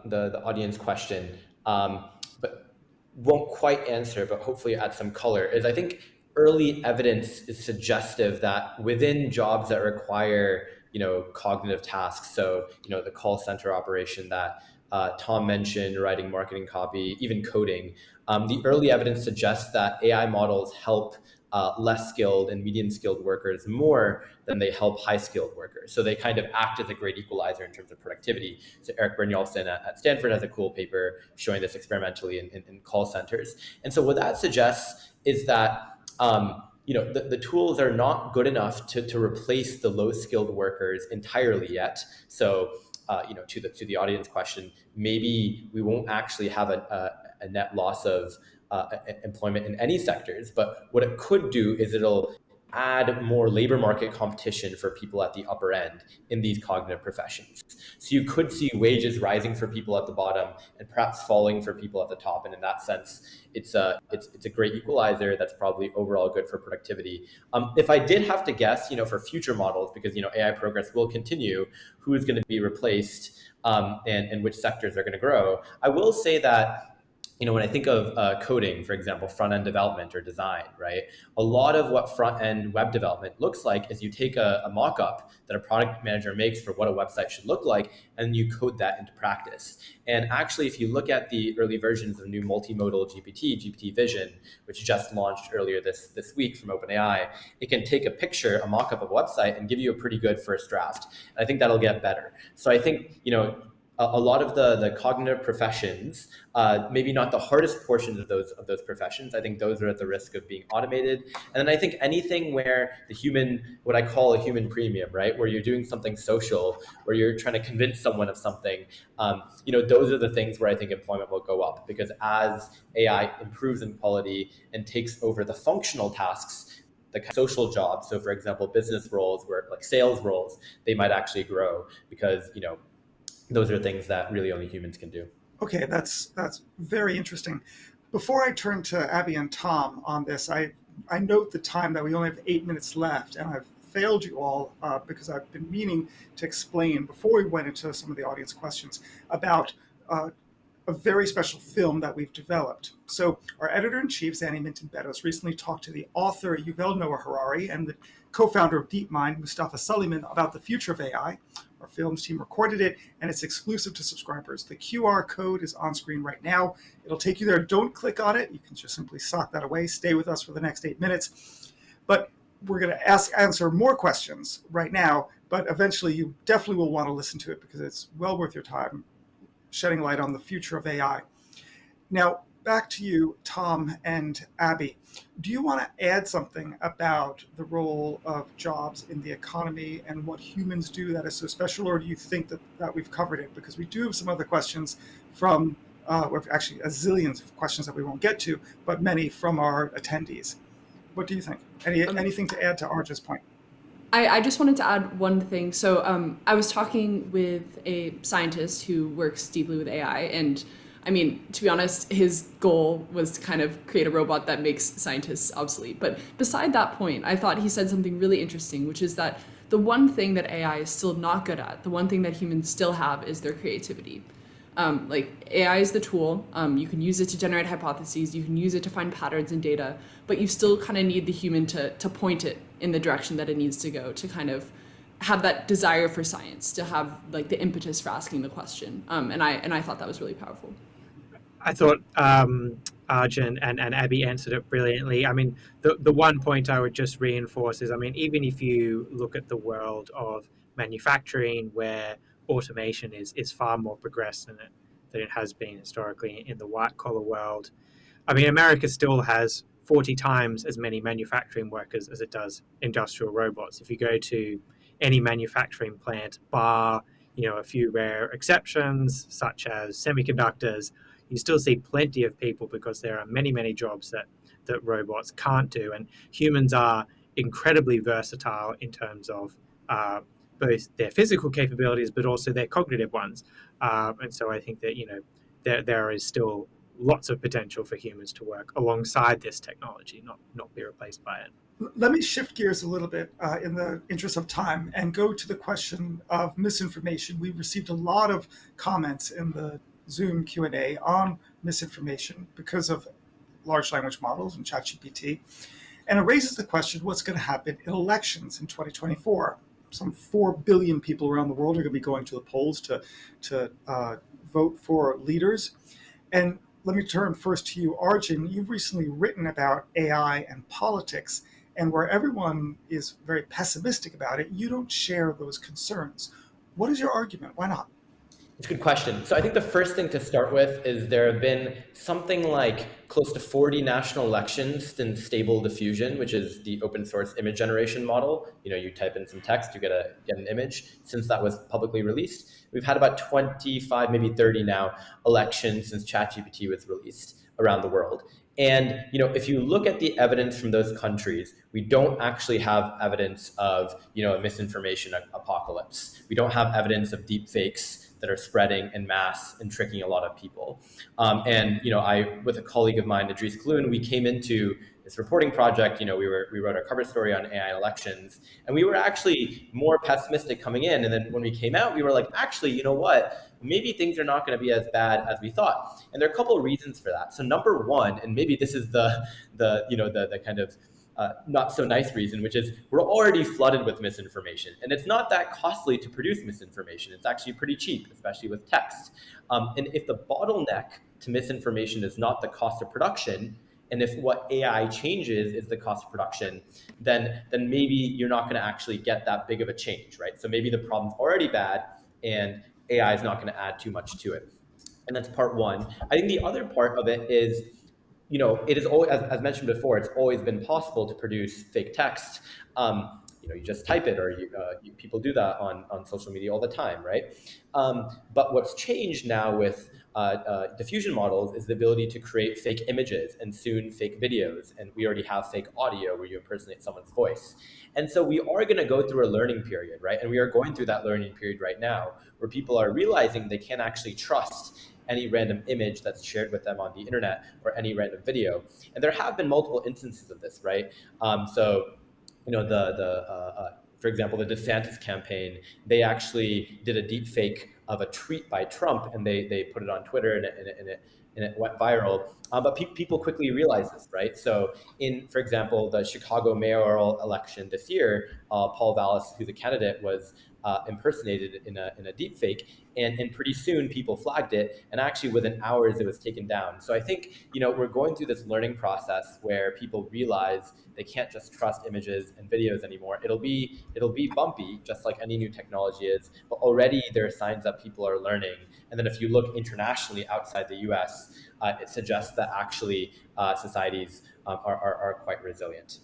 Speaker 2: the audience question, but won't quite answer, but hopefully add some color, is I think early evidence is suggestive that within jobs that require cognitive tasks, so the call center operation that Tom mentioned, writing marketing copy, even coding, the early evidence suggests that AI models help less skilled and medium skilled workers more than they help high skilled workers. So they kind of act as a great equalizer in terms of productivity. So Eric Brynjolfsson at Stanford has a cool paper showing this experimentally in call centers. And so what that suggests is that the tools are not good enough to replace the low skilled workers entirely yet. So to the audience question, maybe we won't actually have a net loss of employment in any sectors, but what it could do is it'll add more labor market competition for people at the upper end in these cognitive professions. So you could see wages rising for people at the bottom and perhaps falling for people at the top. And in that sense, it's a great equalizer that's probably overall good for productivity. If I did have to guess, for future models, because AI progress will continue, who is going to be replaced and which sectors are going to grow, I will say that when I think of coding, for example, front-end development or design, right? A lot of what front-end web development looks like is you take a mock-up that a product manager makes for what a website should look like, and you code that into practice. And actually, if you look at the early versions of new multimodal GPT Vision, which just launched earlier this week from OpenAI, it can take a picture, a mock-up of a website, and give you a pretty good first draft. And I think that'll get better. So I think, a lot of the cognitive professions, maybe not the hardest portions of those professions. I think those are at the risk of being automated. And then I think anything where what I call a human premium, right? Where you're doing something social, where you're trying to convince someone of something, those are the things where I think employment will go up, because as AI improves in quality and takes over the functional tasks, the social jobs. So for example, business roles, where like sales roles, they might actually grow because, those are things that really only humans can do.
Speaker 1: Okay, that's very interesting. Before I turn to Abby and Tom on this, I note the time that we only have 8 minutes left, and I've failed you all because I've been meaning to explain before we went into some of the audience questions about a a very special film that we've developed. So our editor-in-chief, Zanny Minton-Beddoes, recently talked to the author Yuval Noah Harari and the co-founder of DeepMind, Mustafa Suleyman, about the future of AI. Our films team recorded it, and it's exclusive to subscribers. The QR code is on screen right now. It'll take you there. Don't click on it. You can just simply sock that away. Stay with us for the next 8 minutes. But we're going to answer more questions right now, but eventually you definitely will want to listen to it because it's well worth your time shedding light on the future of AI. Now, back to you, Tom and Abby. Do you want to add something about the role of jobs in the economy and what humans do that is so special, or do you think that we've covered it? Because we do have some other questions from, actually a zillions of questions that we won't get to, but many from our attendees. What do you think? Anything to add to Arja's point?
Speaker 4: I just wanted to add one thing. So I was talking with a scientist who works deeply with AI, and I mean, to be honest, his goal was to kind of create a robot that makes scientists obsolete. But beside that point, I thought he said something really interesting, which is that the one thing that AI is still not good at, the one thing that humans still have, is their creativity. Like AI is the tool. You can use it to generate hypotheses. You can use it to find patterns in data, but you still kind of need the human to point it in the direction that it needs to go, to kind of have that desire for science, to have like the impetus for asking the question. And I thought that was really powerful.
Speaker 3: I thought Arjun and Abby answered it brilliantly. I mean, the one point I would just reinforce is, I mean, even if you look at the world of manufacturing where automation is far more progressed than it has been historically in the white collar world. I mean, America still has 40 times as many manufacturing workers as it does industrial robots. If you go to any manufacturing plant, bar, a few rare exceptions such as semiconductors, you still see plenty of people because there are many, many jobs that robots can't do. And humans are incredibly versatile in terms of both their physical capabilities, but also their cognitive ones. And so I think that, there is still lots of potential for humans to work alongside this technology, not be replaced by it.
Speaker 1: Let me shift gears a little bit in the interest of time and go to the question of misinformation. We've received a lot of comments in the Zoom Q&A on misinformation because of large language models and ChatGPT. And it raises the question, what's going to happen in elections in 2024? Some 4 billion people around the world are going to be going to the polls to vote for leaders. And let me turn first to you, Arjun. You've recently written about AI and politics, and where everyone is very pessimistic about it, you don't share those concerns. What is your argument? Why not?
Speaker 2: It's a good question. So I think the first thing to start with is there have been something like close to 40 national elections since Stable Diffusion, which is the open source image generation model. You type in some text, you get an image. Since that was publicly released, we've had about 25, maybe 30 now elections since ChatGPT was released around the world. And if you look at the evidence from those countries, we don't actually have evidence of a misinformation apocalypse. We don't have evidence of deep fakes that are spreading en masse and tricking a lot of people. I, with a colleague of mine, Idris Kloon, we came into this reporting project. We wrote a cover story on AI elections, and we were actually more pessimistic coming in. And then when we came out, we were like, actually, you know what? Maybe things are not going to be as bad as we thought. And there are a couple of reasons for that. So number one, and maybe this is the kind of not so nice reason, which is we're already flooded with misinformation. And it's not that costly to produce misinformation. It's actually pretty cheap, especially with text. And if the bottleneck to misinformation is not the cost of production, and if what AI changes is the cost of production, then maybe you're not going to actually get that big of a change, right? So maybe the problem's already bad and AI is not going to add too much to it. And that's part one. I think the other part of it is, it is always, as mentioned before, it's always been possible to produce fake text. You just type it, or people do that on social media all the time, right? But what's changed now with diffusion models is the ability to create fake images and soon fake videos. And we already have fake audio where you impersonate someone's voice. And so we are going to go through a learning period, right? And we are going through that learning period right now where people are realizing they can't actually trust any random image that's shared with them on the internet or any random video. And there have been multiple instances of this, right? For example, the DeSantis campaign, they actually did a deep fake of a tweet by Trump, and they put it on Twitter, and it went viral. But people quickly realized this, right? So for example, the Chicago mayoral election this year, Paul Vallis, who's a candidate, was impersonated in a deep fake, and pretty soon people flagged it, and actually within hours it was taken down. So I think, we're going through this learning process where people realize they can't just trust images and videos anymore. It'll be bumpy, just like any new technology is, but already there are signs that people are learning. And then if you look internationally outside the US, it suggests that actually societies are quite resilient.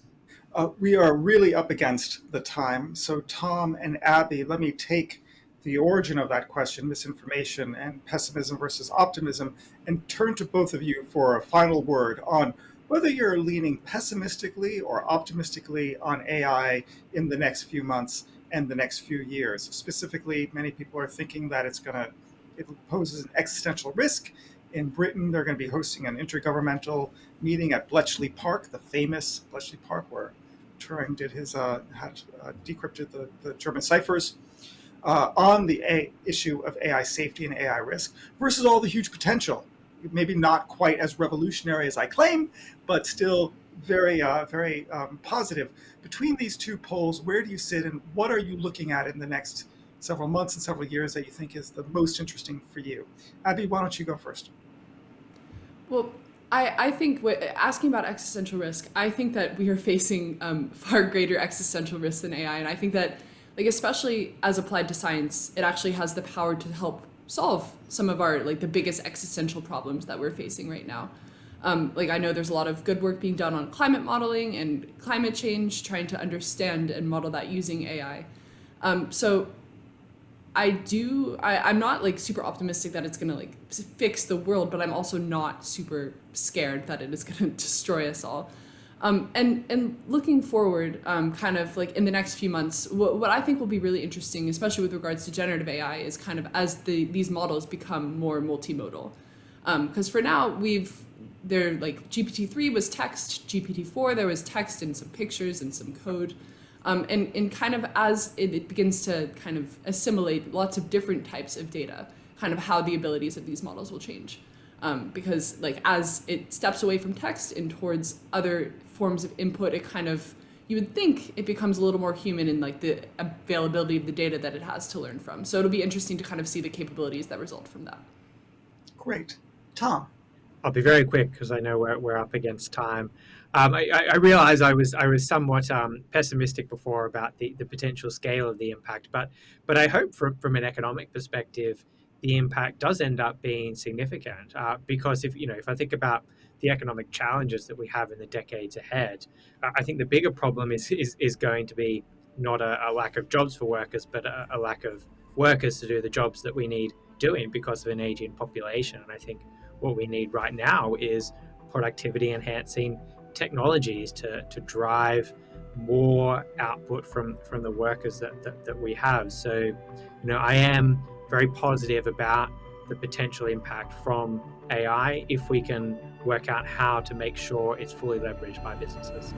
Speaker 1: We are really up against the time. So Tom and Abby, let me take the origin of that question, misinformation and pessimism versus optimism, and turn to both of you for a final word on whether you're leaning pessimistically or optimistically on AI in the next few months and the next few years. Specifically, many people are thinking that it poses an existential risk. In Britain, they're going to be hosting an intergovernmental meeting at Bletchley Park, the famous Bletchley Park where Turing did decrypted the German ciphers, on the issue of AI safety and AI risk versus all the huge potential. Maybe not quite as revolutionary as I claim, but still very positive. Between these two poles, where do you sit, and what are you looking at in the next several months and several years that you think is the most interesting for you? Abby, why don't you go first?
Speaker 4: Well, I think asking about existential risk, I think that we are facing far greater existential risk than AI, and I think that, especially as applied to science, it actually has the power to help solve some of our the biggest existential problems that we're facing right now. I know there's a lot of good work being done on climate modeling and climate change, trying to understand and model that using AI. So I'm not super optimistic that it's gonna fix the world, but I'm also not super scared that it is gonna destroy us all. And looking forward, in the next few months, what I think will be really interesting, especially with regards to generative AI, is as these models become more multimodal. Because for now GPT-3 was text, GPT-4 there was text and some pictures and some code. And as it begins to assimilate lots of different types of data, how the abilities of these models will change. Because as it steps away from text and towards other forms of input, you would think it becomes a little more human in the availability of the data that it has to learn from. So it'll be interesting to see the capabilities that result from that.
Speaker 1: Great. Tom?
Speaker 3: I'll be very quick because I know we're up against time. I realize I was somewhat pessimistic before about the potential scale of the impact, but I hope from an economic perspective, the impact does end up being significant. Because if I think about the economic challenges that we have in the decades ahead, I think the bigger problem is going to be not a lack of jobs for workers, but a lack of workers to do the jobs that we need doing because of an aging population. And I think what we need right now is productivity enhancing technologies to drive more output from the workers that we have. So, I am very positive about the potential impact from AI if we can work out how to make sure it's fully leveraged by businesses.